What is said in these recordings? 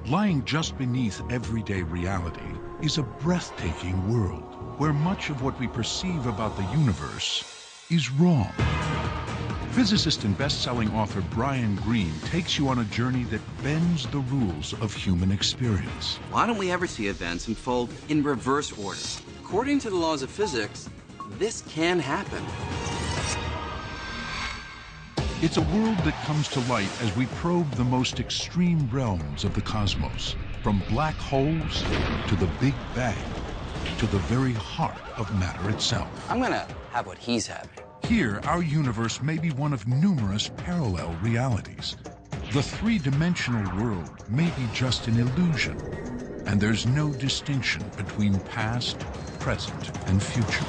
Lying just beneath everyday reality is a breathtaking world where much of what we perceive about the universe is wrong. Physicist and best-selling author Brian Greene takes you on a journey that bends the rules of human experience. Why don't we ever see events unfold in reverse order? According to the laws of physics, this can happen. It's a world that comes to light as we probe the most extreme realms of the cosmos, from black holes to the Big Bang, to the very heart of matter itself. I'm gonna have what he's having. Here, our universe may be one of numerous parallel realities. The three-dimensional world may be just an illusion, and there's no distinction between past, present, and future.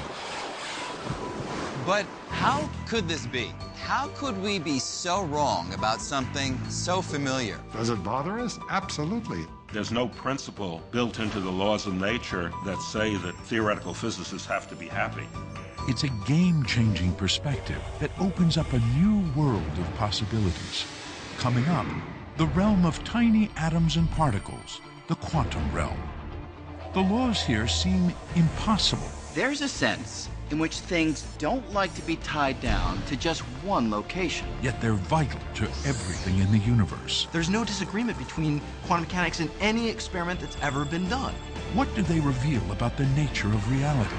But how could this be? How could we be so wrong about something so familiar? Does it bother us? Absolutely. There's no principle built into the laws of nature that say that theoretical physicists have to be happy. It's a game-changing perspective that opens up a new world of possibilities. Coming up, the realm of tiny atoms and particles, the quantum realm. The laws here seem impossible. There's a sense in which things don't like to be tied down to just one location. Yet they're vital to everything in the universe. There's no disagreement between quantum mechanics and any experiment that's ever been done. What do they reveal about the nature of reality?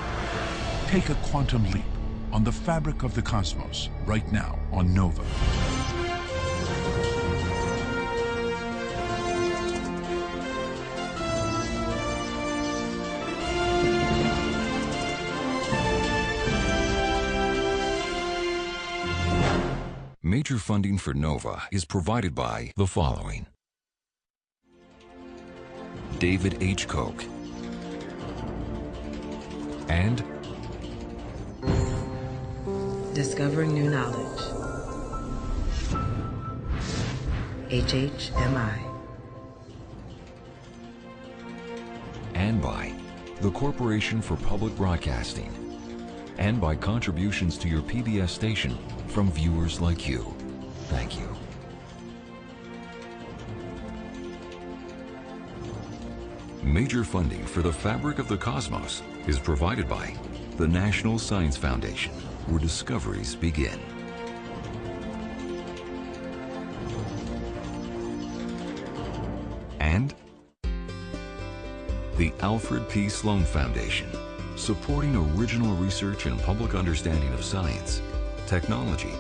Take a quantum leap on the fabric of the cosmos right now on Nova. Major funding for NOVA is provided by the following: David H. Koch and Discovering New Knowledge, HHMI, and by the Corporation for Public Broadcasting, and by contributions to your PBS station from viewers like you. Thank you. Major funding for the fabric of the cosmos is provided by the National Science Foundation, where discoveries begin. And the Alfred P. Sloan Foundation, supporting original research and public understanding of science, technology,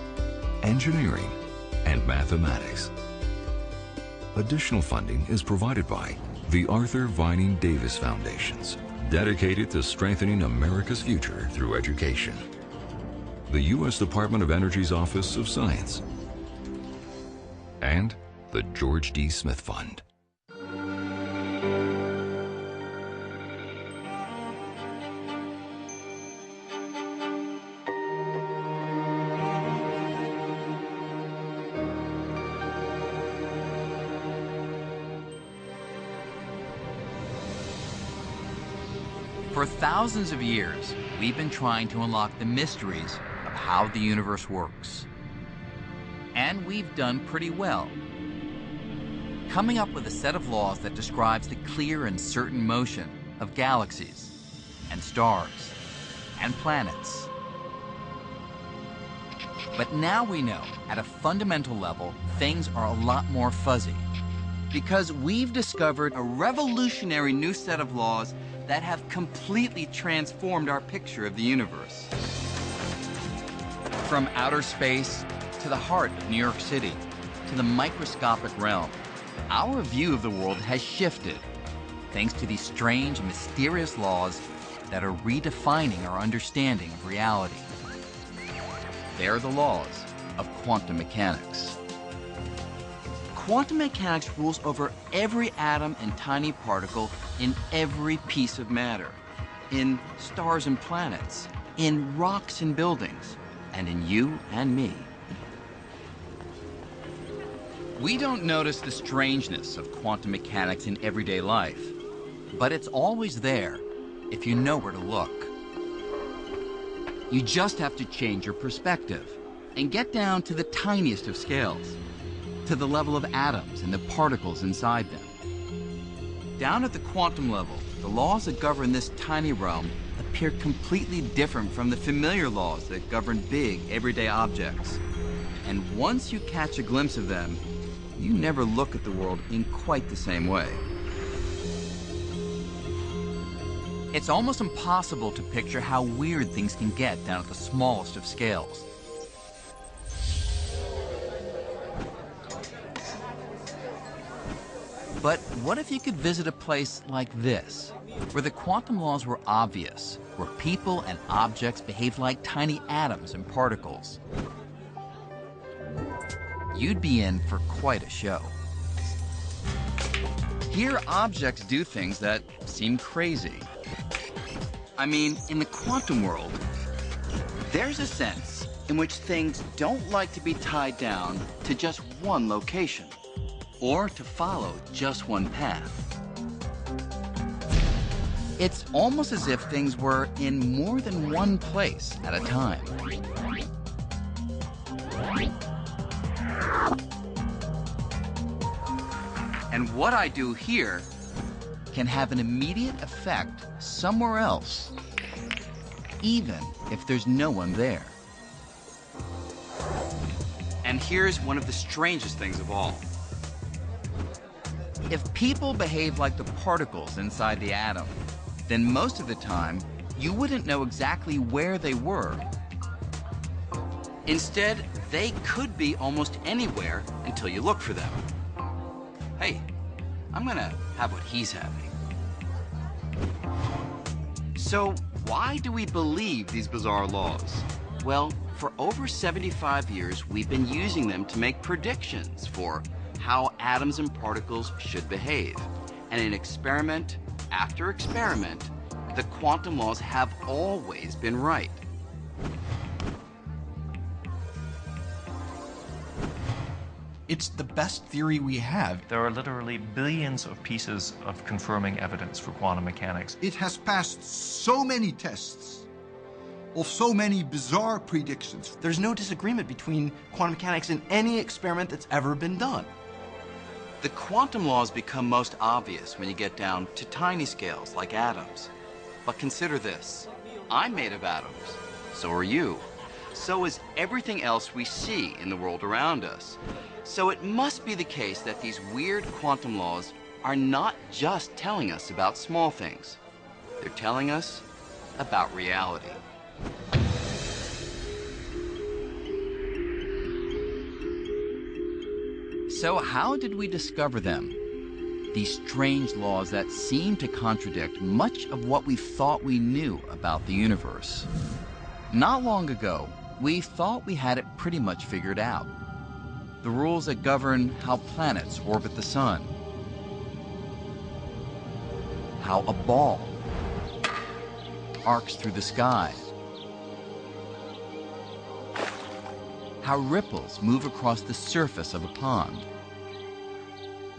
engineering, and mathematics. Additional funding is provided by the Arthur Vining Davis Foundations, dedicated to strengthening America's future through education. The U.S. Department of Energy's Office of Science, and the George D. Smith Fund. For thousands of years, we've been trying to unlock the mysteries of how the universe works. And we've done pretty well, coming up with a set of laws that describes the clear and certain motion of galaxies and stars and planets. But now we know, at a fundamental level, things are a lot more fuzzy, because we've discovered a revolutionary new set of laws that have completely transformed our picture of the universe. From outer space to the heart of New York City to the microscopic realm, our view of the world has shifted thanks to these strange, mysterious laws that are redefining our understanding of reality. They're the laws of quantum mechanics. Quantum mechanics rules over every atom and tiny particle in every piece of matter, in stars and planets, in rocks and buildings, and in you and me. We don't notice the strangeness of quantum mechanics in everyday life, but it's always there if you know where to look. You just have to change your perspective and get down to the tiniest of scales, to the level of atoms and the particles inside them. Down at the quantum level, the laws that govern this tiny realm appear completely different from the familiar laws that govern big, everyday objects. And once you catch a glimpse of them, you never look at the world in quite the same way. It's almost impossible to picture how weird things can get down at the smallest of scales. But what if you could visit a place like this, where the quantum laws were obvious, where people and objects behaved like tiny atoms and particles? You'd be in for quite a show. Here, objects do things that seem crazy. I mean, in the quantum world, there's a sense in which things don't like to be tied down to just one location, or to follow just one path. It's almost as if things were in more than one place at a time. And what I do here can have an immediate effect somewhere else, even if there's no one there. And here's one of the strangest things of all. If people behave like the particles inside the atom, then most of the time, you wouldn't know exactly where they were. Instead, they could be almost anywhere until you look for them. Hey, I'm gonna have what he's having. So, why do we believe these bizarre laws? Well, for over 75 years, we've been using them to make predictions for how atoms and particles should behave. And in experiment after experiment, the quantum laws have always been right. It's the best theory we have. There are literally billions of pieces of confirming evidence for quantum mechanics. It has passed so many tests of so many bizarre predictions. There's no disagreement between quantum mechanics and any experiment that's ever been done. The quantum laws become most obvious when you get down to tiny scales like atoms. But consider this. I'm made of atoms. So are you. So is everything else we see in the world around us. So it must be the case that these weird quantum laws are not just telling us about small things. They're telling us about reality. So how did we discover them? These strange laws that seem to contradict much of what we thought we knew about the universe. Not long ago, we thought we had it pretty much figured out. The rules that govern how planets orbit the sun, how a ball arcs through the sky, how ripples move across the surface of a pond.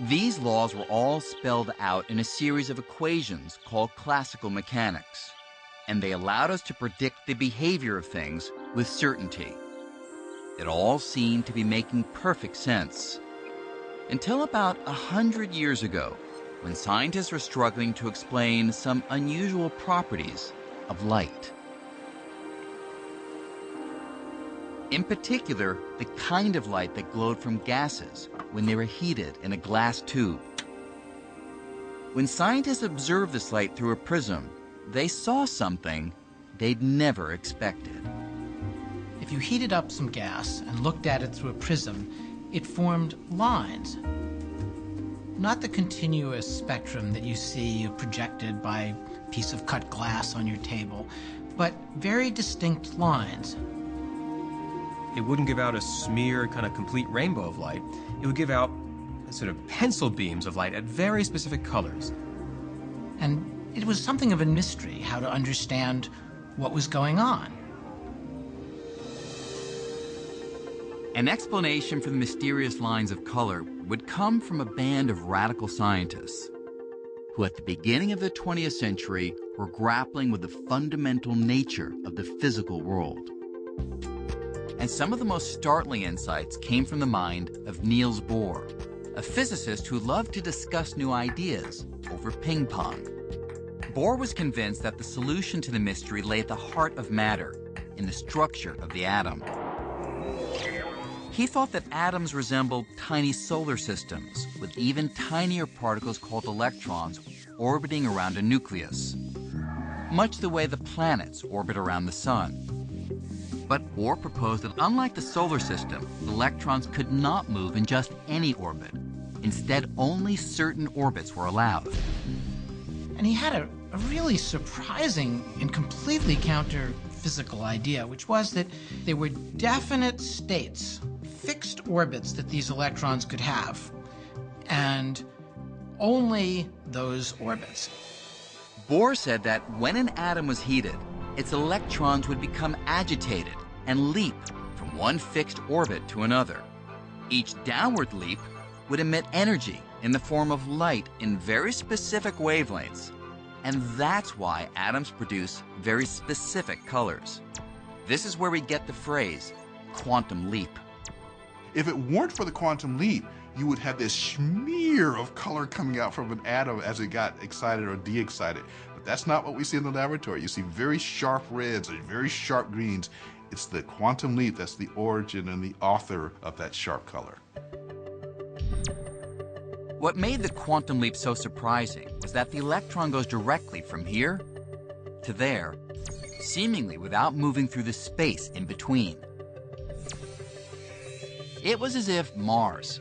These laws were all spelled out in a series of equations called classical mechanics, and they allowed us to predict the behavior of things with certainty. It all seemed to be making perfect sense, until about 100 years ago, when scientists were struggling to explain some unusual properties of light. In particular, the kind of light that glowed from gases when they were heated in a glass tube. When scientists observed this light through a prism, they saw something they'd never expected. If you heated up some gas and looked at it through a prism, it formed lines. Not the continuous spectrum that you see projected by a piece of cut glass on your table, but very distinct lines. It wouldn't give out a smear, kind of complete rainbow of light. It would give out sort of pencil beams of light at very specific colors. And it was something of a mystery how to understand what was going on. An explanation for the mysterious lines of color would come from a band of radical scientists who at the beginning of the 20th century were grappling with the fundamental nature of the physical world. And some of the most startling insights came from the mind of Niels Bohr, a physicist who loved to discuss new ideas over ping pong. Bohr was convinced that the solution to the mystery lay at the heart of matter, in the structure of the atom. He thought that atoms resembled tiny solar systems, with even tinier particles called electrons orbiting around a nucleus, much the way the planets orbit around the sun. But Bohr proposed that unlike the solar system, electrons could not move in just any orbit. Instead, only certain orbits were allowed. And he had a really surprising and completely counter-physical idea, which was that there were definite states, fixed orbits that these electrons could have, and only those orbits. Bohr said that when an atom was heated, its electrons would become agitated and leap from one fixed orbit to another. Each downward leap would emit energy in the form of light in very specific wavelengths, and that's why atoms produce very specific colors. This is where we get the phrase quantum leap. If it weren't for the quantum leap, you would have this smear of color coming out from an atom as it got excited or de-excited. But that's not what we see in the laboratory. You see very sharp reds and very sharp greens. It's the quantum leap that's the origin and the author of that sharp color. What made the quantum leap so surprising was that the electron goes directly from here to there, seemingly without moving through the space in between. It was as if Mars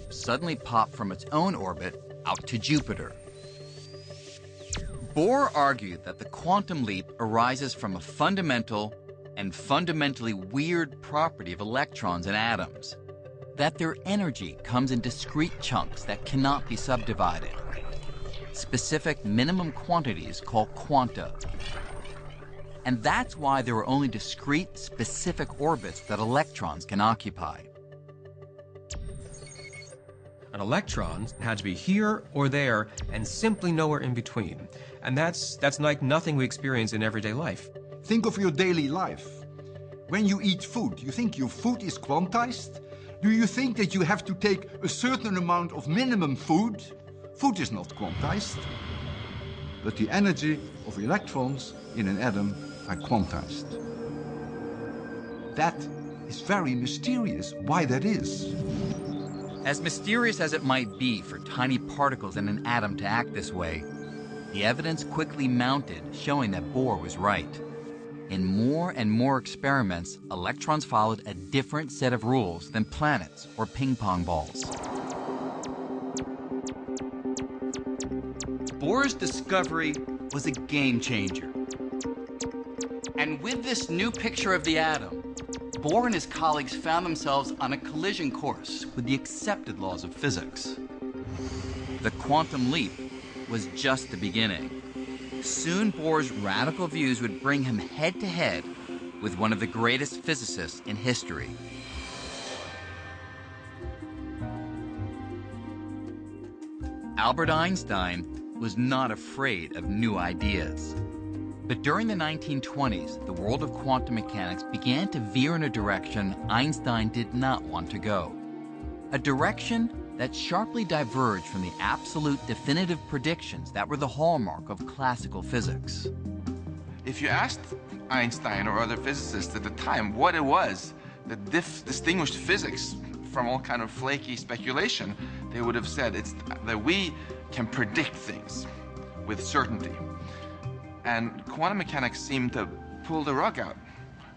suddenly popped from its own orbit out to Jupiter. Bohr argued that the quantum leap arises from a fundamental and fundamentally weird property of electrons and atoms, that their energy comes in discrete chunks that cannot be subdivided, specific minimum quantities called quanta. And that's why there are only discrete, specific orbits that electrons can occupy. An electron had to be here or there and simply nowhere in between. And that's like nothing we experience in everyday life. Think of your daily life. When you eat food, you think your food is quantized? Do you think that you have to take a certain amount of minimum food? Food is not quantized. But the energy of electrons in an atom are quantized. That is very mysterious, why that is. As mysterious as it might be for tiny particles in an atom to act this way, the evidence quickly mounted showing that Bohr was right. In more and more experiments, electrons followed a different set of rules than planets or ping pong balls. Bohr's discovery was a game changer. And with this new picture of the atom, Bohr and his colleagues found themselves on a collision course with the accepted laws of physics. The quantum leap was just the beginning. Soon Bohr's radical views would bring him head-to-head with one of the greatest physicists in history. Albert Einstein was not afraid of new ideas. But during the 1920s, the world of quantum mechanics began to veer in a direction Einstein did not want to go. A direction that sharply diverged from the absolute definitive predictions that were the hallmark of classical physics. If you asked Einstein or other physicists at the time what it was that distinguished physics from all kind of flaky speculation, they would have said it's that we can predict things with certainty. And quantum mechanics seemed to pull the rug out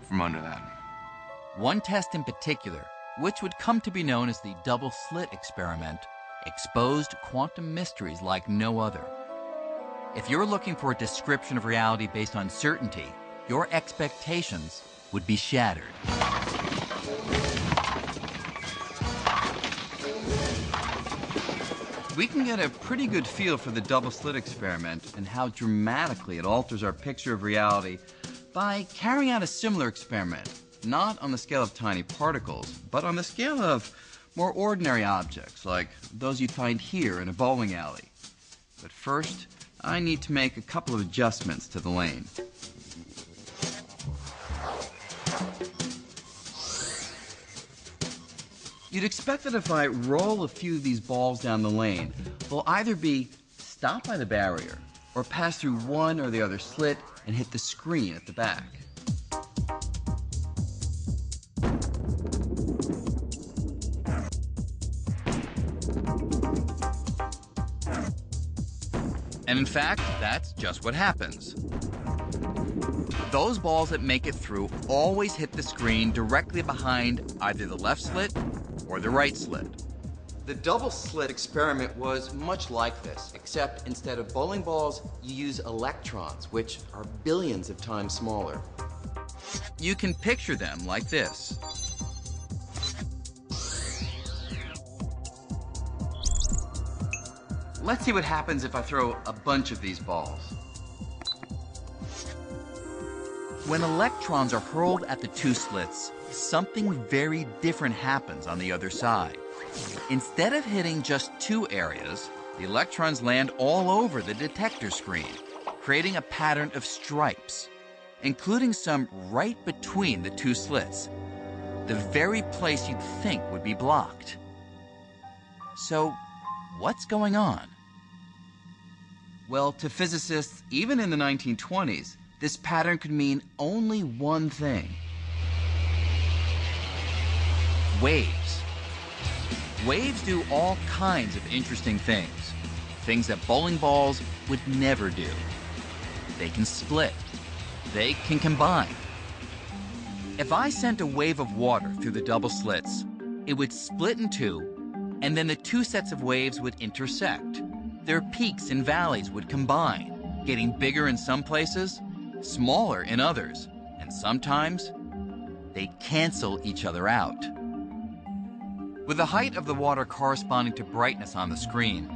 from under that. One test in particular, which would come to be known as the double-slit experiment, exposed quantum mysteries like no other. If you're looking for a description of reality based on certainty, your expectations would be shattered. We can get a pretty good feel for the double-slit experiment and how dramatically it alters our picture of reality by carrying out a similar experiment, not on the scale of tiny particles, but on the scale of more ordinary objects, like those you'd find here in a bowling alley. But first, I need to make a couple of adjustments to the lane. You'd expect that if I roll a few of these balls down the lane, they'll either be stopped by the barrier or pass through one or the other slit and hit the screen at the back. And in fact, that's just what happens. Those balls that make it through always hit the screen directly behind either the left slit or the right slit. The double slit experiment was much like this, except instead of bowling balls, you use electrons, which are billions of times smaller. You can picture them like this. Let's see what happens if I throw a bunch of these balls. When electrons are hurled at the two slits, something very different happens on the other side. Instead of hitting just two areas, the electrons land all over the detector screen, creating a pattern of stripes, including some right between the two slits, the very place you'd think would be blocked. So, what's going on? Well, to physicists, even in the 1920s, this pattern could mean only one thing: waves. Waves do all kinds of interesting things, things that bowling balls would never do. They can split. They can combine. If I sent a wave of water through the double slits, it would split in two, and then the two sets of waves would intersect. Their peaks and valleys would combine, getting bigger in some places, smaller in others, and sometimes they cancel each other out. With the height of the water corresponding to brightness on the screen,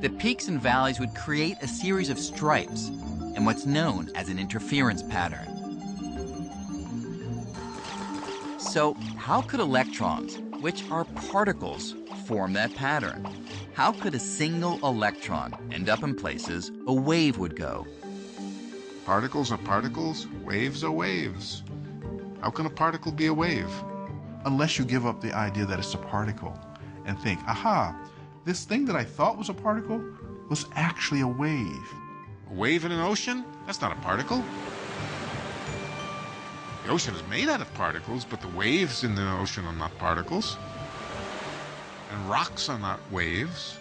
the peaks and valleys would create a series of stripes and what's known as an interference pattern. So, how could electrons, which are particles, form that pattern? How could a single electron end up in places a wave would go? Particles are particles, waves are waves. How can a particle be a wave? Unless you give up the idea that it's a particle and think, aha, this thing that I thought was a particle was actually a wave. A wave in an ocean? That's not a particle. The ocean is made out of particles, but the waves in the ocean are not particles. And rocks are not waves.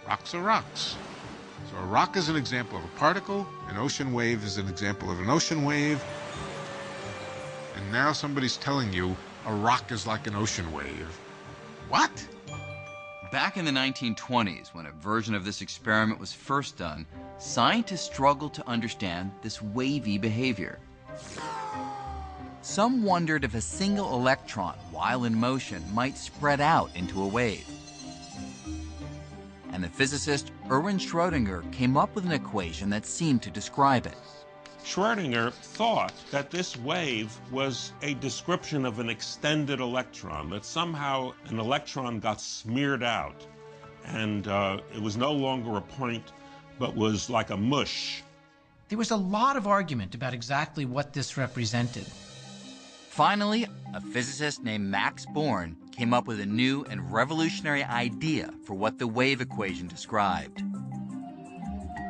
Rocks are rocks. So a rock is an example of a particle, an ocean wave is an example of an ocean wave, and now somebody's telling you a rock is like an ocean wave. What? Back in the 1920s, when a version of this experiment was first done, scientists struggled to understand this wavy behavior. Some wondered if a single electron, while in motion, might spread out into a wave. And the physicist Erwin Schrödinger came up with an equation that seemed to describe it. Schrödinger thought that this wave was a description of an extended electron, that somehow an electron got smeared out, and it was no longer a point, but was like a mush. There was a lot of argument about exactly what this represented. Finally, a physicist named Max Born came up with a new and revolutionary idea for what the wave equation described.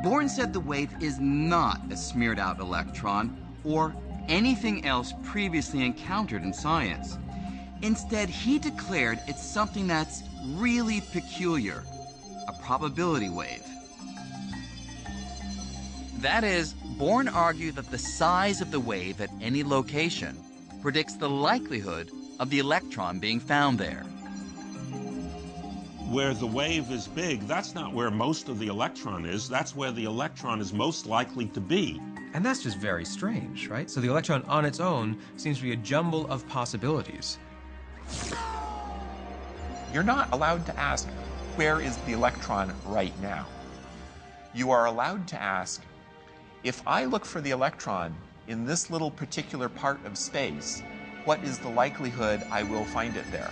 Born said the wave is not a smeared out electron or anything else previously encountered in science. Instead, he declared it's something that's really peculiar, a probability wave. That is, Born argued that the size of the wave at any location predicts the likelihood of the electron being found there. Where the wave is big, that's not where most of the electron is. That's where the electron is most likely to be. And that's just very strange, right? So the electron on its own seems to be a jumble of possibilities. You're not allowed to ask, where is the electron right now? You are allowed to ask, if I look for the electron in this little particular part of space, what is the likelihood I will find it there?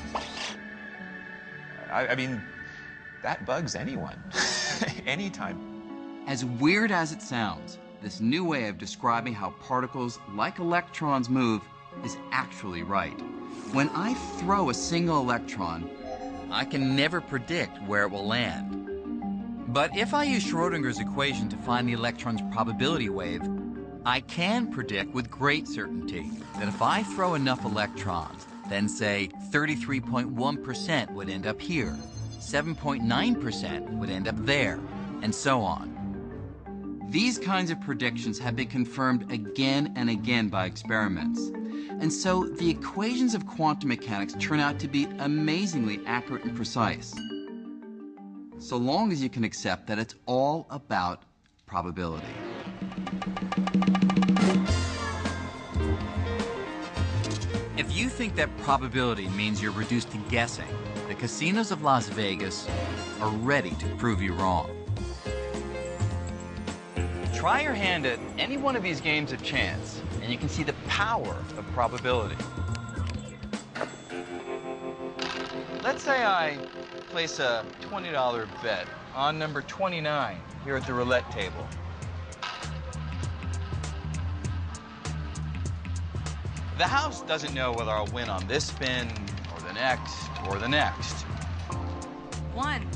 I mean, that bugs anyone, anytime. As weird as it sounds, this new way of describing how particles like electrons move is actually right. When I throw a single electron, I can never predict where it will land. But if I use Schrodinger's equation to find the electron's probability wave, I can predict with great certainty that if I throw enough electrons, then say 33.1% would end up here, 7.9% would end up there, and so on. These kinds of predictions have been confirmed again and again by experiments. And so the equations of quantum mechanics turn out to be amazingly accurate and precise, so long as you can accept that it's all about probability. If you think that probability means you're reduced to guessing, the casinos of Las Vegas are ready to prove you wrong. Try your hand at any one of these games of chance, and you can see the power of probability. Let's say I place a $20 bet on number 29 here at the roulette table. The house doesn't know whether I'll win on this spin, or the next, or the next. 1.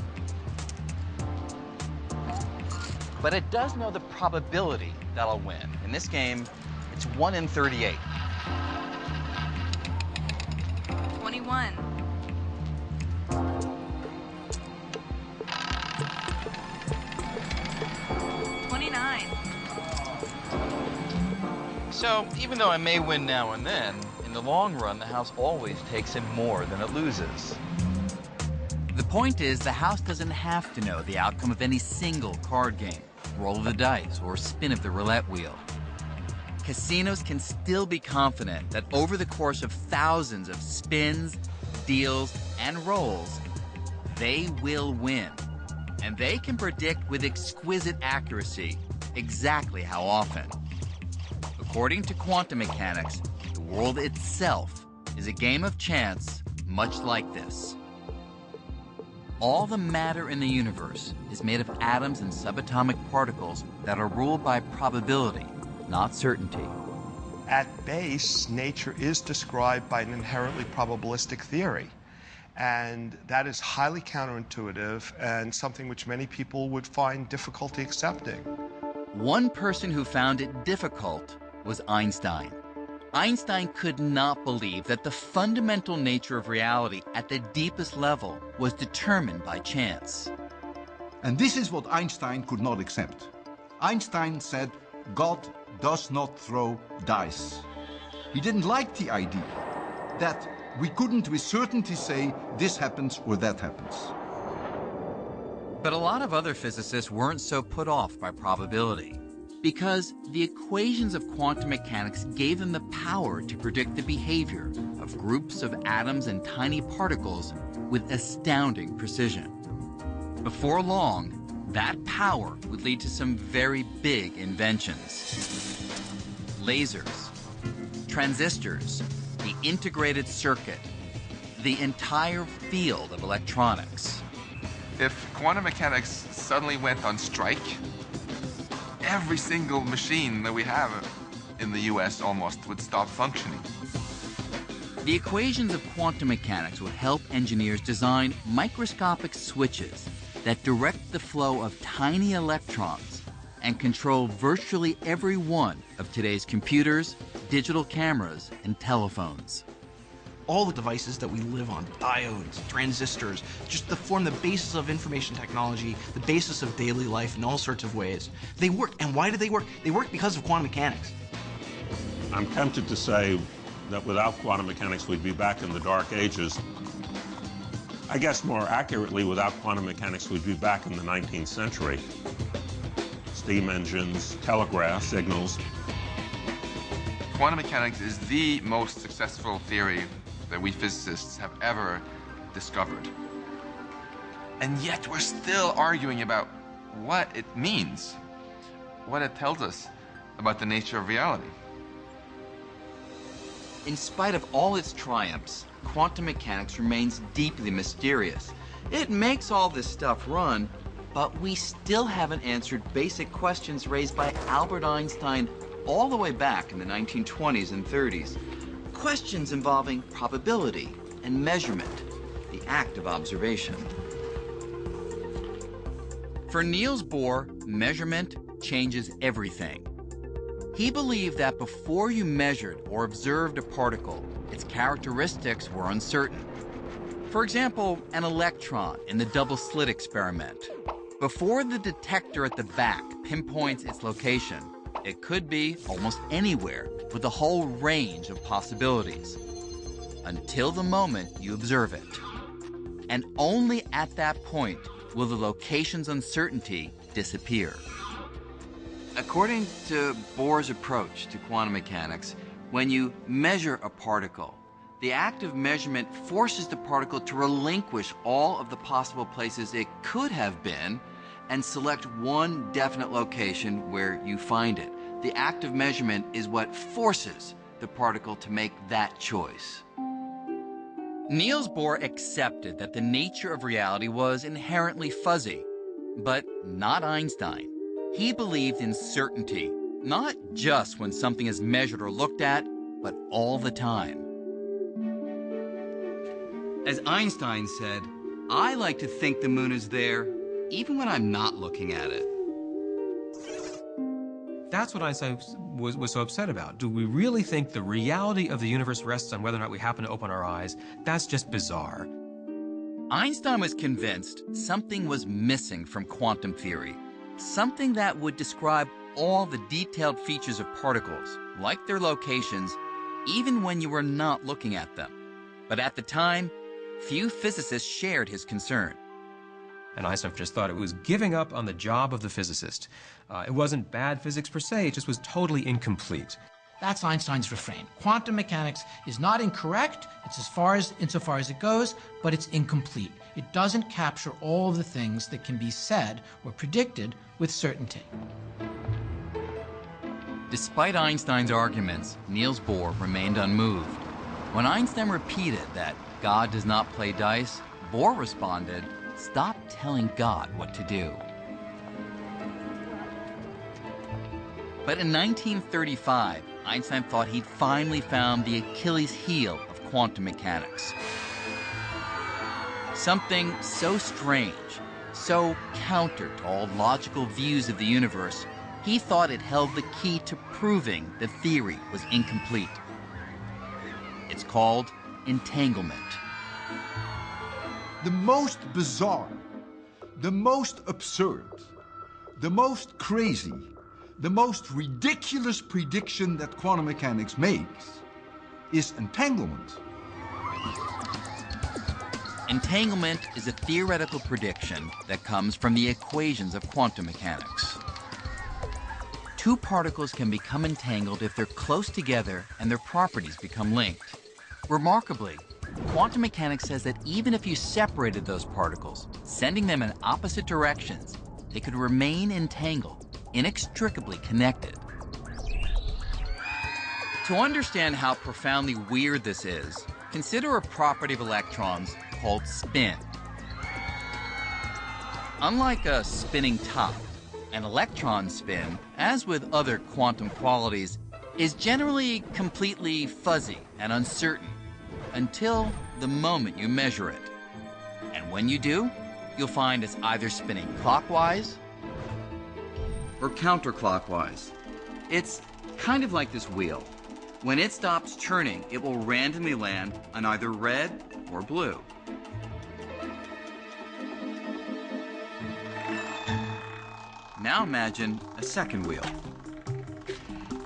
But it does know the probability that I'll win. In this game, it's 1 in 38. 21. 29. So, even though I may win now and then, in the long run, the house always takes in more than it loses. The point is, the house doesn't have to know the outcome of any single card game, roll of the dice, or spin of the roulette wheel. Casinos can still be confident that over the course of thousands of spins, deals, and rolls, they will win. And they can predict with exquisite accuracy exactly how often. According to quantum mechanics, the world itself is a game of chance, much like this. All the matter in the universe is made of atoms and subatomic particles that are ruled by probability, not certainty. At base, nature is described by an inherently probabilistic theory. And that is highly counterintuitive and something which many people would find difficulty accepting. One person who found it difficult was Einstein. Einstein could not believe that the fundamental nature of reality at the deepest level was determined by chance. And this is what Einstein could not accept. Einstein said, God does not throw dice. He didn't like the idea that we couldn't with certainty say this happens or that happens. But a lot of other physicists weren't so put off by probability, because the equations of quantum mechanics gave them the power to predict the behavior of groups of atoms and tiny particles with astounding precision. Before long, that power would lead to some very big inventions. Lasers, transistors, the integrated circuit, the entire field of electronics. If quantum mechanics suddenly went on strike, every single machine that we have in the US almost would stop functioning. The equations of quantum mechanics would help engineers design microscopic switches that direct the flow of tiny electrons and control virtually every one of today's computers, digital cameras, and telephones. All the devices that we live on, diodes, transistors, just to form the basis of information technology, the basis of daily life in all sorts of ways. They work. And why do they work? They work because of quantum mechanics. I'm tempted to say that without quantum mechanics, we'd be back in the dark ages. I guess more accurately, without quantum mechanics, we'd be back in the 19th century. Steam engines, telegraph signals. Quantum mechanics is the most successful theory that we physicists have ever discovered. And yet we're still arguing about what it means, what it tells us about the nature of reality. In spite of all its triumphs, quantum mechanics remains deeply mysterious. It makes all this stuff run, but we still haven't answered basic questions raised by Albert Einstein all the way back in the 1920s and 30s. Questions involving probability and measurement. the act of observation. For Niels Bohr, measurement changes everything. He believed that before you measured or observed a particle, its characteristics were uncertain. For example, an electron in the double-slit experiment. Before the detector at the back pinpoints its location, it could be almost anywhere with a whole range of possibilities. Until the moment you observe it. And only at that point will the location's uncertainty disappear. According to Bohr's approach to quantum mechanics, when you measure a particle, the act of measurement forces the particle to relinquish all of the possible places it could have been and select one definite location where you find it. The act of measurement is what forces the particle to make that choice. Niels Bohr accepted that the nature of reality was inherently fuzzy, but not Einstein. He believed in certainty, not just when something is measured or looked at, but all the time. As Einstein said, I like to think the moon is there, even when I'm not looking at it. That's what Einstein was so upset about. Do we really think the reality of the universe rests on whether or not we happen to open our eyes? That's just bizarre. Einstein was convinced something was missing from quantum theory, something that would describe all the detailed features of particles, like their locations, even when you were not looking at them. But at the time, few physicists shared his concern. And Einstein just thought it was giving up on the job of the physicist. It wasn't bad physics per se, it just was totally incomplete. That's Einstein's refrain. Quantum mechanics is not incorrect, it's insofar as it goes, but it's incomplete. It doesn't capture all of the things that can be said or predicted with certainty. Despite Einstein's arguments, Niels Bohr remained unmoved. When Einstein repeated that God does not play dice, Bohr responded, "Stop telling God what to do." But in 1935, Einstein thought he'd finally found the Achilles heel of quantum mechanics. Something so strange, so counter to all logical views of the universe, he thought it held the key to proving the theory was incomplete. It's called entanglement. The most bizarre, the most absurd, the most crazy, the most ridiculous prediction that quantum mechanics makes is entanglement. Entanglement is a theoretical prediction that comes from the equations of quantum mechanics. Two particles can become entangled if they're close together and their properties become linked. Remarkably, quantum mechanics says that even if you separated those particles, sending them in opposite directions, they could remain entangled, inextricably connected. To understand how profoundly weird this is, consider a property of electrons called spin. Unlike a spinning top, an electron spin, as with other quantum qualities, is generally completely fuzzy and uncertain until the moment you measure it. And when you do, you'll find it's either spinning clockwise or counterclockwise. It's kind of like this wheel. When it stops turning, it will randomly land on either red or blue. Now imagine a second wheel.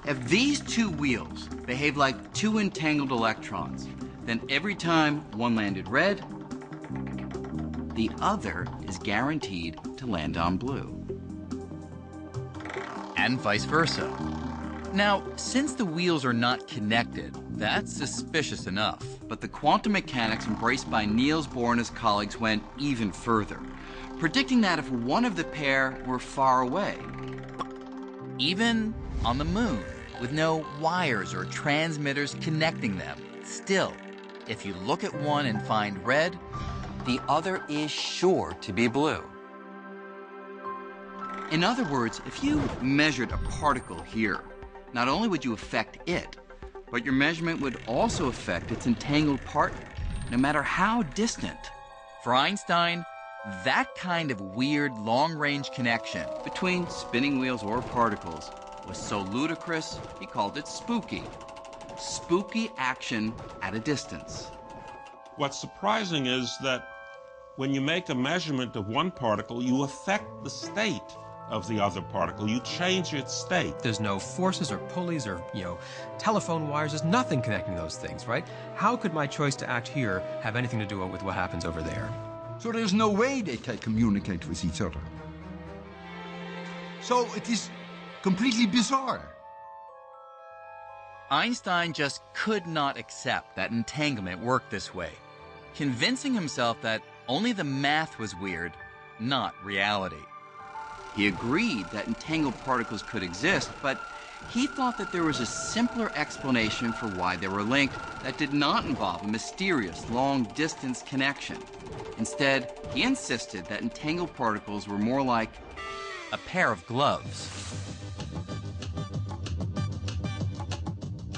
If these two wheels behave like two entangled electrons, then every time one landed red, the other is guaranteed to land on blue. And vice versa. Now, since the wheels are not connected, that's suspicious enough. But the quantum mechanics embraced by Niels Bohr and his colleagues went even further, predicting that if one of the pair were far away, even on the moon, with no wires or transmitters connecting them, still, if you look at one and find red, the other is sure to be blue. In other words, if you measured a particle here, not only would you affect it, but your measurement would also affect its entangled partner, no matter how distant. For Einstein, that kind of weird long-range connection between spinning wheels or particles was so ludicrous, he called it spooky. Spooky action at a distance. What's surprising is that when you make a measurement of one particle, you affect the state of the other particle. You change its state. There's no forces or pulleys or, telephone wires. There's nothing connecting those things, right? How could my choice to act here have anything to do with what happens over there? So there's no way they can communicate with each other. So it is completely bizarre. Einstein just could not accept that entanglement worked this way, convincing himself that only the math was weird, not reality. He agreed that entangled particles could exist, but he thought that there was a simpler explanation for why they were linked that did not involve a mysterious long-distance connection. Instead, he insisted that entangled particles were more like a pair of gloves.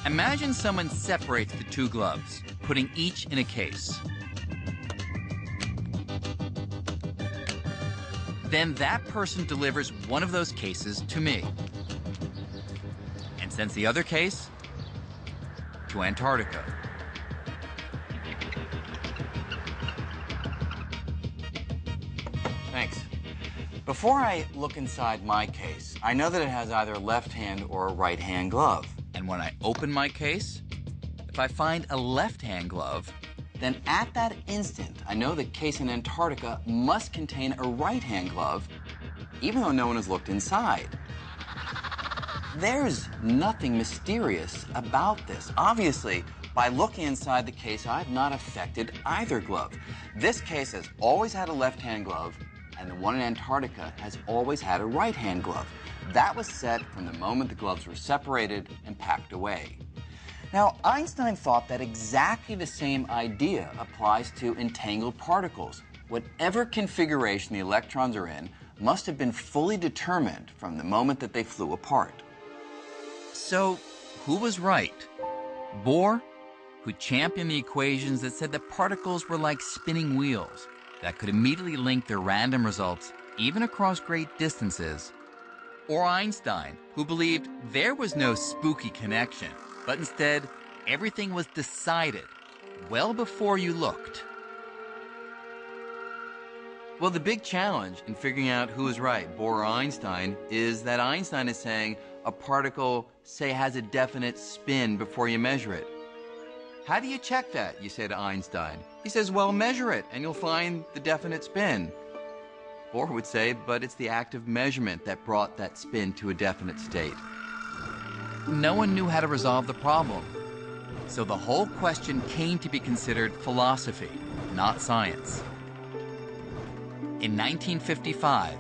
Imagine someone separates the two gloves, putting each in a case. Then that person delivers one of those cases to me and sends the other case to Antarctica. Thanks. Before I look inside my case, I know that it has either a left hand or a right hand glove. And when I open my case, if I find a left hand glove, then at that instant, I know the case in Antarctica must contain a right-hand glove, even though no one has looked inside. There's nothing mysterious about this. Obviously, by looking inside the case, I've not affected either glove. This case has always had a left-hand glove, and the one in Antarctica has always had a right-hand glove. That was set from the moment the gloves were separated and packed away. Now, Einstein thought that exactly the same idea applies to entangled particles. Whatever configuration the electrons are in must have been fully determined from the moment that they flew apart. So, who was right? Bohr, who championed the equations that said that particles were like spinning wheels that could immediately link their random results even across great distances? Or Einstein, who believed there was no spooky connection, but instead, everything was decided well before you looked? Well, the big challenge in figuring out who is right, Bohr or Einstein, is that Einstein is saying a particle, say, has a definite spin before you measure it. How do you check that, you say to Einstein? He says, well, measure it, and you'll find the definite spin. Bohr would say, but it's the act of measurement that brought that spin to a definite state. No one knew how to resolve the problem. So the whole question came to be considered philosophy, not science. In 1955,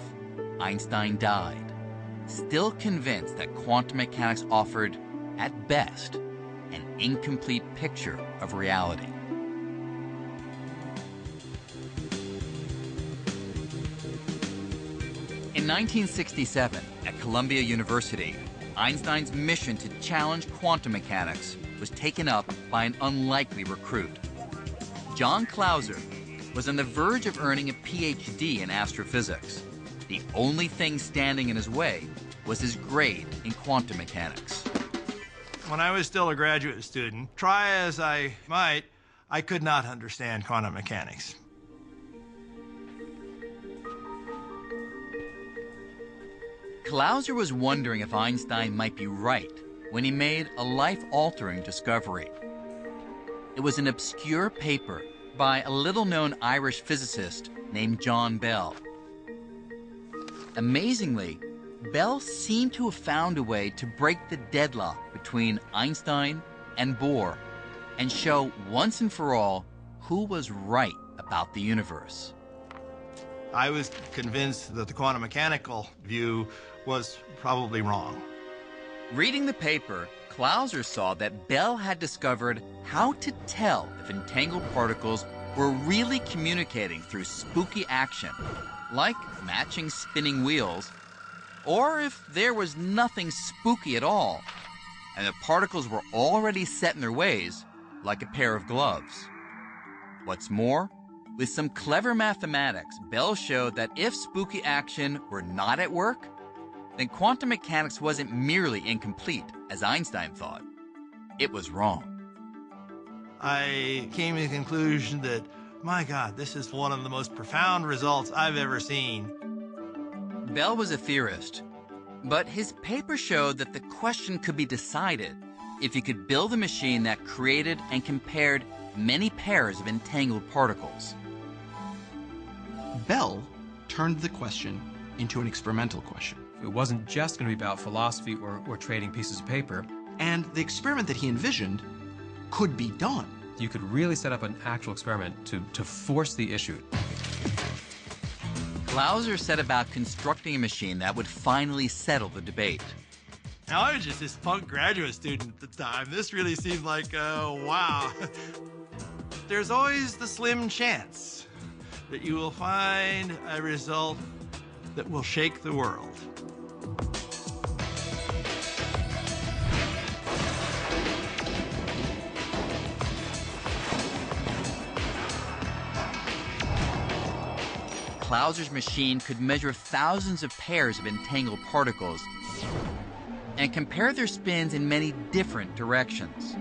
Einstein died, still convinced that quantum mechanics offered, at best, an incomplete picture of reality. In 1967, at Columbia University, Einstein's mission to challenge quantum mechanics was taken up by an unlikely recruit. John Clauser was on the verge of earning a PhD in astrophysics. The only thing standing in his way was his grade in quantum mechanics. When I was still a graduate student, try as I might, I could not understand quantum mechanics. Clauser was wondering if Einstein might be right when he made a life-altering discovery. It was an obscure paper by a little-known Irish physicist named John Bell. Amazingly, Bell seemed to have found a way to break the deadlock between Einstein and Bohr and show once and for all who was right about the universe. I was convinced that the quantum mechanical view was probably wrong. Reading the paper, Clauser saw that Bell had discovered how to tell if entangled particles were really communicating through spooky action, like matching spinning wheels, or if there was nothing spooky at all, and the particles were already set in their ways, like a pair of gloves. What's more, with some clever mathematics, Bell showed that if spooky action were not at work, then quantum mechanics wasn't merely incomplete, as Einstein thought. It was wrong. I came to the conclusion that, my God, this is one of the most profound results I've ever seen. Bell was a theorist, but his paper showed that the question could be decided if you could build a machine that created and compared many pairs of entangled particles. Bell turned the question into an experimental question. It wasn't just going to be about philosophy or trading pieces of paper. And the experiment that he envisioned could be done. You could really set up an actual experiment to force the issue. Clauser set about constructing a machine that would finally settle the debate. Now, I was just this punk graduate student at the time. This really seemed like, wow. There's always the slim chance that you will find a result that will shake the world. Clauser's machine could measure thousands of pairs of entangled particles and compare their spins in many different directions.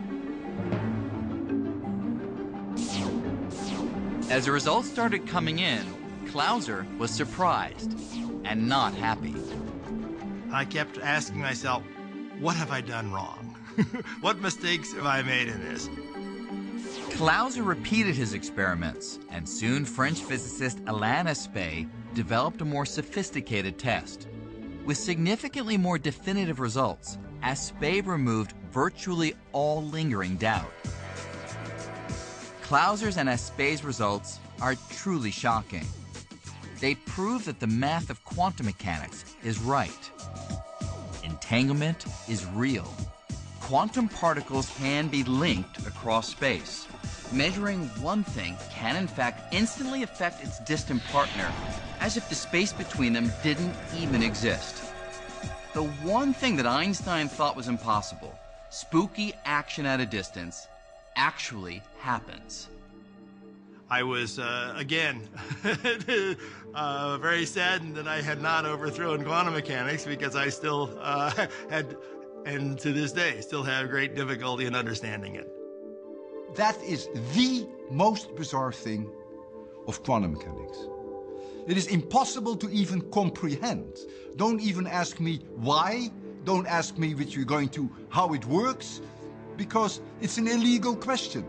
As the results started coming in, Clauser was surprised and not happy. I kept asking myself, what have I done wrong? What mistakes have I made in this? Clauser repeated his experiments, and soon French physicist Alain Aspect developed a more sophisticated test. With significantly more definitive results, Aspect removed virtually all lingering doubt. Clauser's and Aspect's results are truly shocking. They prove that the math of quantum mechanics is right. Entanglement is real. Quantum particles can be linked across space. Measuring one thing can in fact instantly affect its distant partner, as if the space between them didn't even exist. The one thing that Einstein thought was impossible, spooky action at a distance, actually happens. I was, again, very saddened that I had not overthrown quantum mechanics, because I still had, and to this day, still have great difficulty in understanding it. That is the most bizarre thing of quantum mechanics. It is impossible to even comprehend. Don't even ask me why. Don't ask me which we're going to, how it works, because it's an illegal question.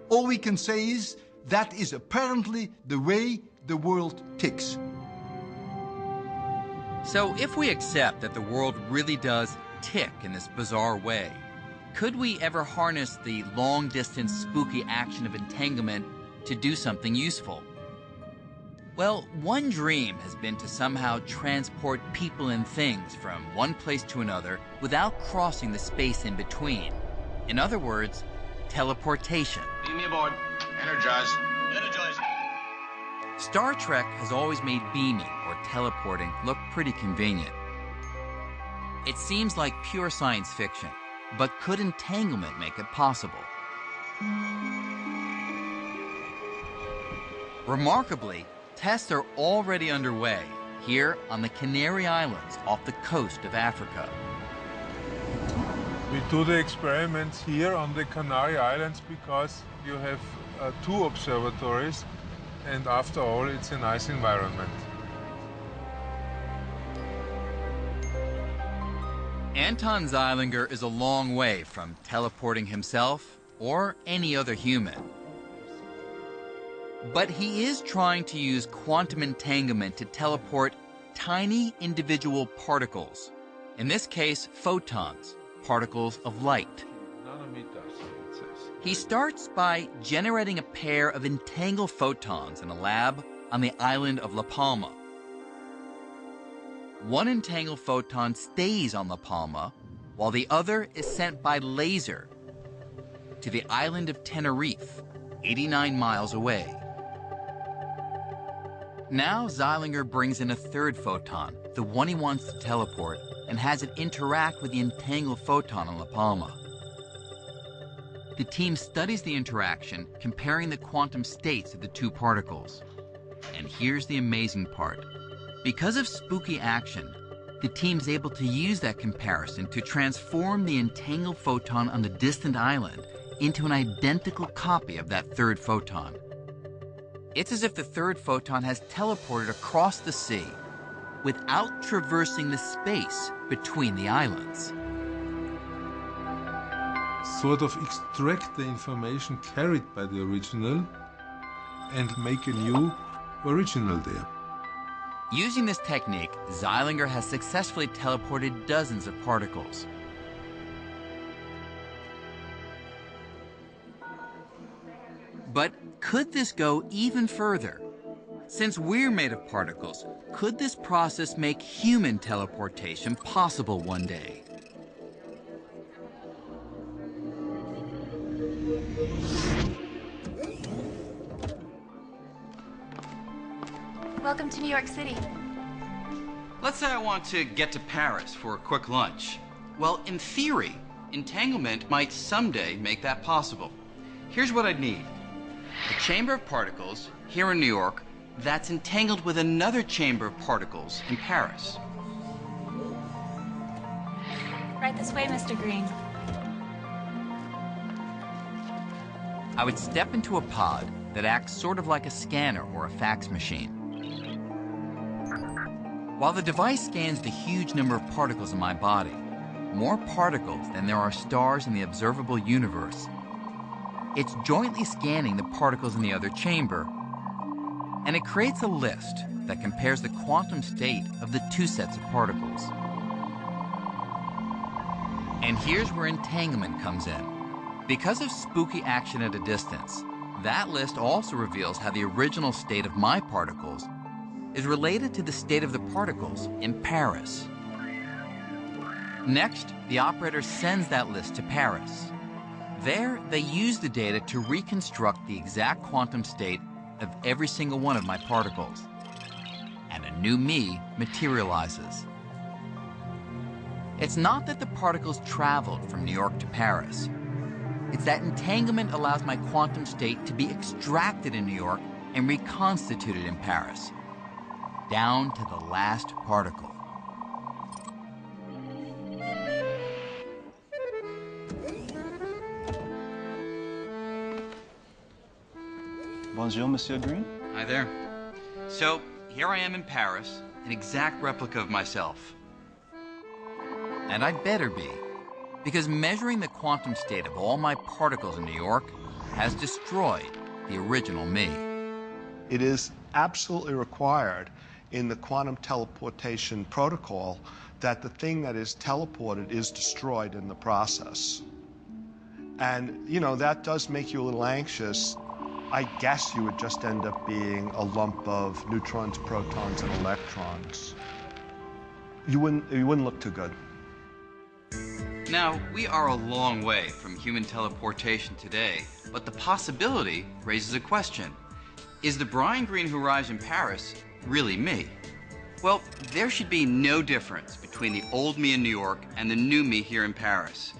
All we can say is that is apparently the way the world ticks. So if we accept that the world really does tick in this bizarre way, could we ever harness the long-distance spooky action of entanglement to do something useful? Well, one dream has been to somehow transport people and things from one place to another without crossing the space in between. In other words, teleportation. Beam me aboard. Energize. Energize. Star Trek has always made beaming or teleporting look pretty convenient. It seems like pure science fiction. But could entanglement make it possible? Remarkably, tests are already underway here on the Canary Islands off the coast of Africa. We do the experiments here on the Canary Islands because you have 2 observatories, and after all, it's a nice environment. Anton Zeilinger is a long way from teleporting himself or any other human. But he is trying to use quantum entanglement to teleport tiny individual particles. In this case, photons, particles of light. Nanometers, it says. He starts by generating a pair of entangled photons in a lab on the island of La Palma. One entangled photon stays on La Palma, while the other is sent by laser to the island of Tenerife, 89 miles away. Now Zeilinger brings in a third photon, the one he wants to teleport, and has it interact with the entangled photon on La Palma. the team studies the interaction, comparing the quantum states of the two particles. And here's the amazing part. Because of spooky action, the team's able to use that comparison to transform the entangled photon on the distant island into an identical copy of that third photon. It's as if the third photon has teleported across the sea without traversing the space between the islands. Sort of extract the information carried by the original and make a new original there. Using this technique, Zeilinger has successfully teleported dozens of particles. But could this go even further? Since we're made of particles, could this process make human teleportation possible one day? Welcome to New York City. Let's say I want to get to Paris for a quick lunch. Well, in theory, entanglement might someday make that possible. Here's what I'd need. A chamber of particles here in New York that's entangled with another chamber of particles in Paris. Right this way, Mr. Green. I would step into a pod that acts sort of like a scanner or a fax machine. While the device scans the huge number of particles in my body, more particles than there are stars in the observable universe, it's jointly scanning the particles in the other chamber, and it creates a list that compares the quantum state of the two sets of particles. And here's where entanglement comes in. Because of spooky action at a distance, that list also reveals how the original state of my particles is related to the state of the particles in Paris. Next, the operator sends that list to Paris. There, they use the data to reconstruct the exact quantum state of every single one of my particles. And a new me materializes. It's not that the particles traveled from New York to Paris. It's that entanglement allows my quantum state to be extracted in New York and reconstituted in Paris, down to the last particle. Bonjour, Monsieur Green. Hi there. So, here I am in Paris, an exact replica of myself. And I'd better be, because measuring the quantum state of all my particles in New York has destroyed the original me. It is absolutely required in the quantum teleportation protocol that the thing that is teleported is destroyed in the process. And, you know, that does make you a little anxious. I guess you would just end up being a lump of neutrons, protons, and electrons. You wouldn't look too good. Now, we are a long way from human teleportation today, but the possibility raises a question. Is the Brian Greene who arrives in Paris really me? Well, there should be no difference between the old me in New York and the new me here in Paris.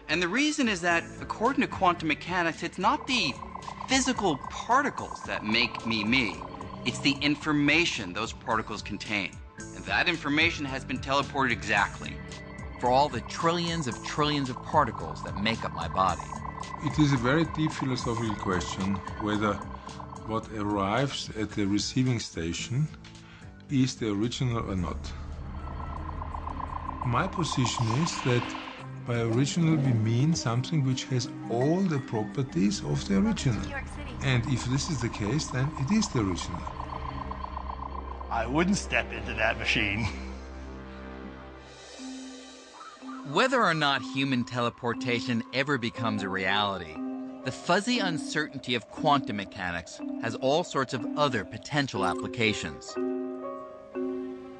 And the reason is that, according to quantum mechanics, it's not the physical particles that make me me. It's the information those particles contain. And that information has been teleported exactly for all the trillions of particles that make up my body. It is a very deep philosophical question whether what arrives at the receiving station is the original or not. My position is that by original we mean something which has all the properties of the original. And if this is the case, then it is the original. I wouldn't step into that machine. Whether or not human teleportation ever becomes a reality, the fuzzy uncertainty of quantum mechanics has all sorts of other potential applications.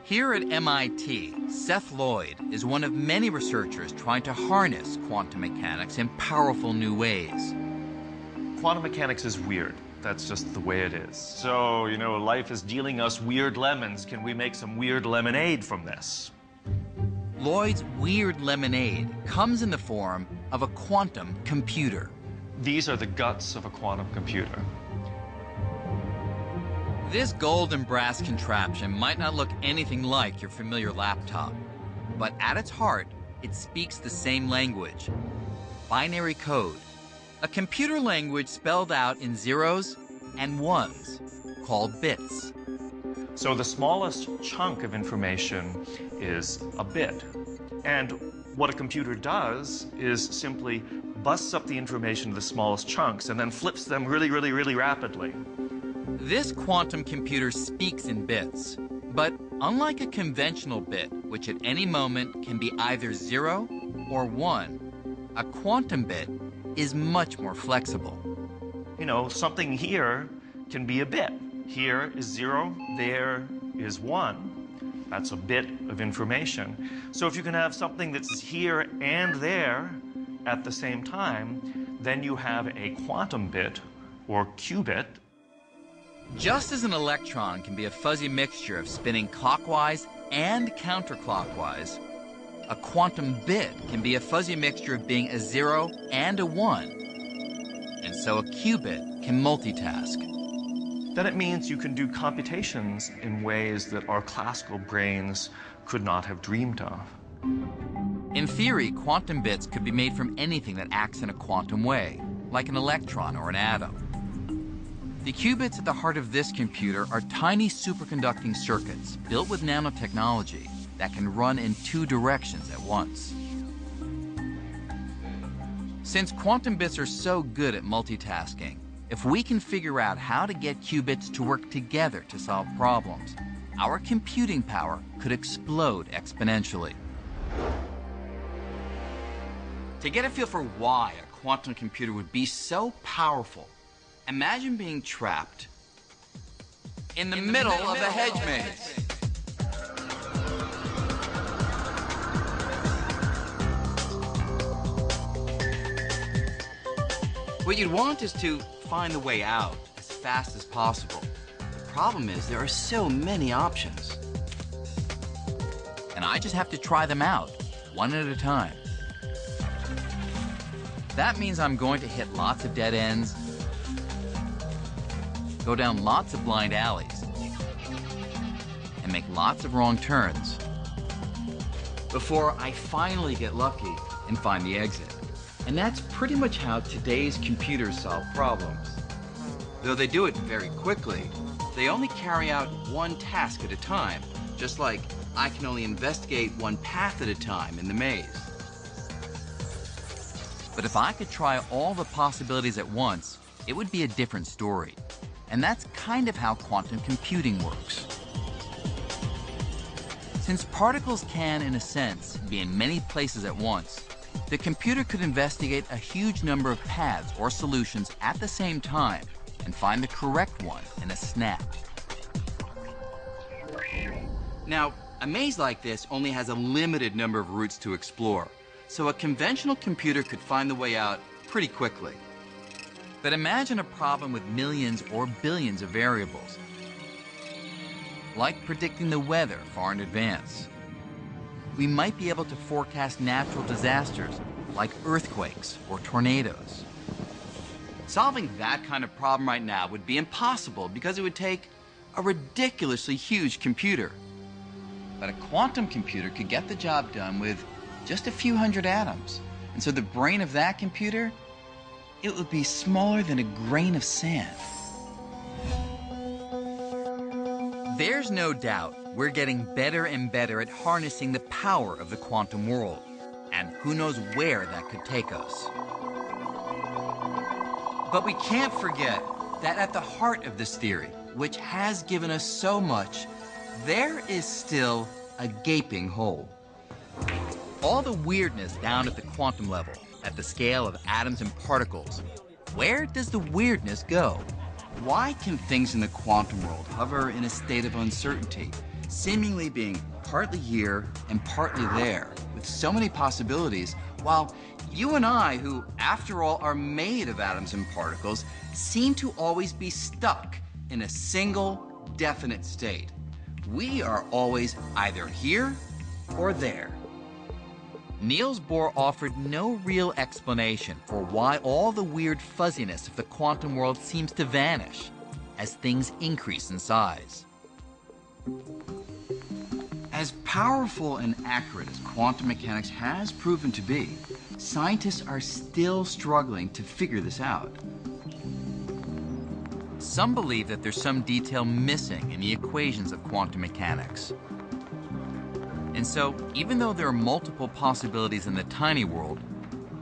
Here at MIT, Seth Lloyd is one of many researchers trying to harness quantum mechanics in powerful new ways. Quantum mechanics is weird. That's just the way it is. So, you know, life is dealing us weird lemons. Can we make some weird lemonade from this? Lloyd's weird lemonade comes in the form of a quantum computer. These are the guts of a quantum computer. This gold and brass contraption might not look anything like your familiar laptop, but at its heart, it speaks the same language: binary code, a computer language spelled out in zeros and ones, called bits. So the smallest chunk of information is a bit. And what a computer does is simply busts up the information to the smallest chunks and then flips them really, really, really rapidly. This quantum computer speaks in bits, but unlike a conventional bit, which at any moment can be either 0 or 1, a quantum bit is much more flexible. You know, something here can be a bit. Here is 0, there is 1. That's a bit of information. So if you can have something that's here and there at the same time, then you have a quantum bit or qubit. Just as an electron can be a fuzzy mixture of spinning clockwise and counterclockwise, a quantum bit can be a fuzzy mixture of being a 0 and a 1. And so a qubit can multitask. Then it means you can do computations in ways that our classical brains could not have dreamed of. In theory, quantum bits could be made from anything that acts in a quantum way, like an electron or an atom. The qubits at the heart of this computer are tiny superconducting circuits built with nanotechnology that can run in 2 directions at once. Since quantum bits are so good at multitasking, if we can figure out how to get qubits to work together to solve problems, our computing power could explode exponentially. To get a feel for why a quantum computer would be so powerful, imagine being trapped in the middle of a hedge maze. What you'd want is to find the way out as fast as possible. The problem is there are so many options. And I just have to try them out, one at a time. That means I'm going to hit lots of dead ends, go down lots of blind alleys, and make lots of wrong turns before I finally get lucky and find the exit. And that's pretty much how today's computers solve problems. Though they do it very quickly, they only carry out one task at a time, just like I can only investigate one path at a time in the maze. But if I could try all the possibilities at once, it would be a different story. And that's kind of how quantum computing works. Since particles can, in a sense, be in many places at once, the computer could investigate a huge number of paths or solutions at the same time and find the correct one in a snap. Now, a maze like this only has a limited number of routes to explore, so a conventional computer could find the way out pretty quickly. But imagine a problem with millions or billions of variables, like predicting the weather far in advance. We might be able to forecast natural disasters like earthquakes or tornadoes. Solving that kind of problem right now would be impossible because it would take a ridiculously huge computer. But a quantum computer could get the job done with just a few hundred atoms. And so the brain of that computer, it would be smaller than a grain of sand. There's no doubt we're getting better and better at harnessing the power of the quantum world. And who knows where that could take us. But we can't forget that at the heart of this theory, which has given us so much, there is still a gaping hole. All the weirdness down at the quantum level, at the scale of atoms and particles, where does the weirdness go? Why can things in the quantum world hover in a state of uncertainty, seemingly being partly here and partly there, with so many possibilities, while you and I, who after all are made of atoms and particles, seem to always be stuck in a single, definite state? We are always either here or there. Niels Bohr offered no real explanation for why all the weird fuzziness of the quantum world seems to vanish as things increase in size. As powerful and accurate as quantum mechanics has proven to be, scientists are still struggling to figure this out. Some believe that there's some detail missing in the equations of quantum mechanics. And so, even though there are multiple possibilities in the tiny world,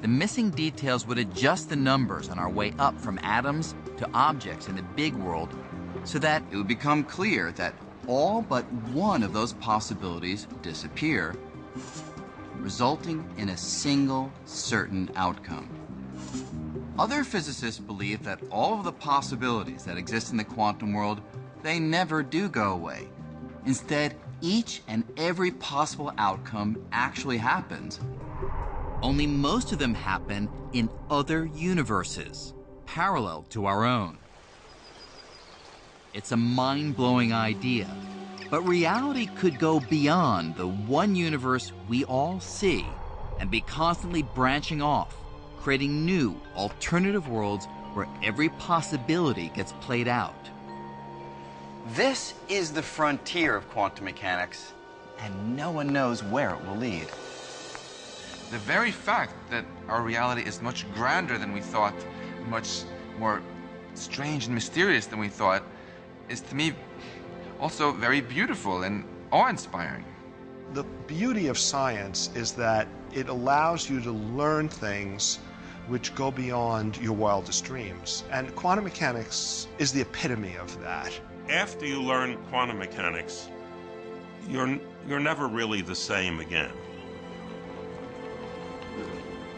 the missing details would adjust the numbers on our way up from atoms to objects in the big world so that it would become clear that all but one of those possibilities disappear, resulting in a single certain outcome. Other physicists believe that all of the possibilities that exist in the quantum world, they never do go away. Instead, each and every possible outcome actually happens. Only most of them happen in other universes, parallel to our own. It's a mind-blowing idea, but reality could go beyond the one universe we all see and be constantly branching off, creating new, alternative worlds where every possibility gets played out. This is the frontier of quantum mechanics, and no one knows where it will lead. The very fact that our reality is much grander than we thought, much more strange and mysterious than we thought, is to me also very beautiful and awe-inspiring. The beauty of science is that it allows you to learn things which go beyond your wildest dreams. And quantum mechanics is the epitome of that. After you learn quantum mechanics, you're never really the same again.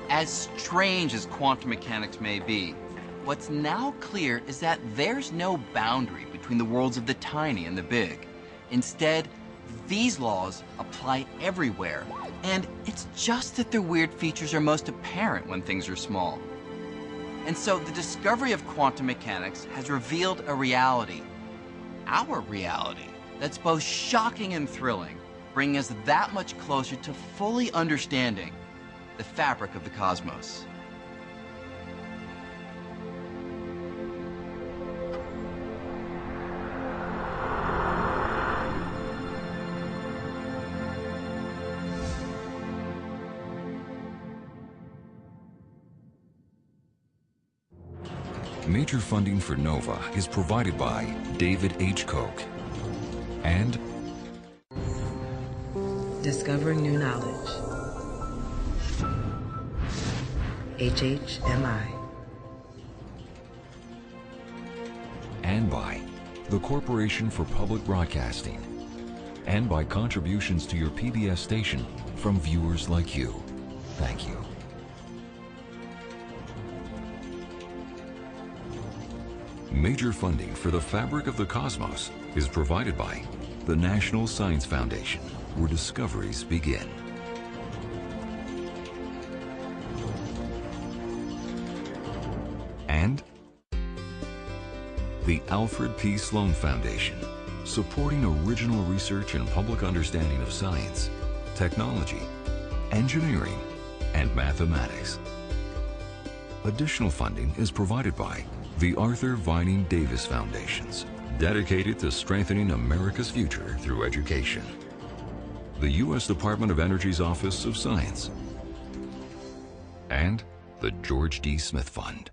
As strange as quantum mechanics may be, what's now clear is that there's no boundary between the worlds of the tiny and the big. Instead, these laws apply everywhere, and it's just that their weird features are most apparent when things are small. And so the discovery of quantum mechanics has revealed a reality, our reality, that's both shocking and thrilling, bringing us that much closer to fully understanding the fabric of the cosmos. Major funding for NOVA is provided by David H. Koch and Discovering New Knowledge, HHMI, and by the Corporation for Public Broadcasting, and by contributions to your PBS station from viewers like you. Thank you. Major funding for the fabric of the cosmos is provided by the National Science Foundation, where discoveries begin. And the Alfred P. Sloan Foundation, supporting original research and public understanding of science, technology, engineering, and mathematics. Additional funding is provided by the Arthur Vining Davis Foundations, dedicated to strengthening America's future through education. The U.S. Department of Energy's Office of Science, and the George D. Smith Fund.